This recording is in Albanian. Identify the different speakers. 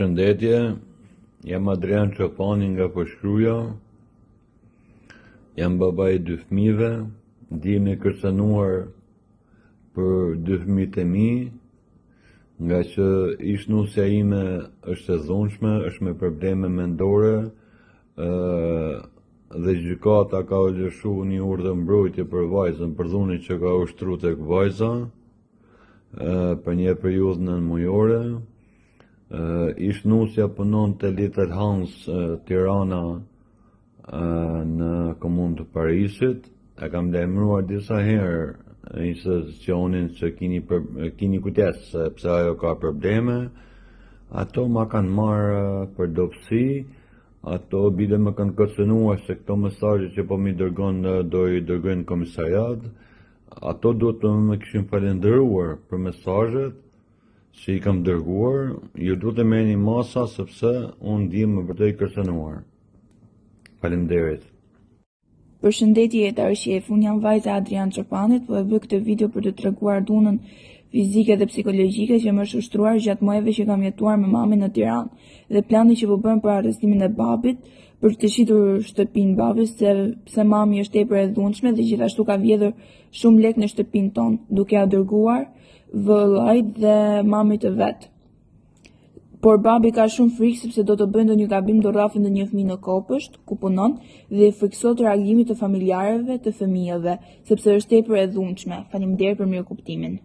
Speaker 1: Përshëndetje, jam Adrian Çopani nga Poshkruja, jam baba i 2 fëmijëve, ndihemi kërcënuar për 2 fëmijët e mi, nga që ishnusja ime është e dhunshme, është me probleme mendore, dhe gjykata ka lëshuar një urdhër mbrojtje për vajzën për dhunin që ka ushtruar tek vajza për një periudhë 9 mujore. Ishnusja punon te Little Hans, Tirana, në komunën të Parisit. E kam lajmëruar disa herë institucionin që kini kujdes pse ajo ka probleme. Ato ma kanë marrë për dobësi, ato bile më kanë kërcënuar se këto mesazhe që po mi dërgon do i dërgojnë komisariat. Ato duhet të më kishin falendëruar për mesazhet që i kam dërguar, ju duhet të merrni masa sepse unë ndihem vërtet kërcënuar. Faleminderit.
Speaker 2: Përshëndetje jetar shef, unë jam vajza Adrian Çopanit, po e bëj këtë video për të treguar dhunën fizike dhe psikologjike që më është ushtruar gjatë muajve që kam jetuar me mamin në Tiranë, dhe plani që po bën për arrestimin e babit, për të shitur shtëpinë babit, sepse mami është tepër e dhunshme dhe gjithashtu ka vjedhur shumë lek në shtëpinë tonë, duke ia dërguar vëllait dhe mamit të vet. Por babi ka shumë frikë sepse do të bëjë ndonjë gabim, do rrafë ndonjë fëmijë në kopësht ku punon dhe friksohet reagimit të familjarëve të fëmijëve, sepse është tepër e dhunshme. Faleminderit për mirëkuptimin.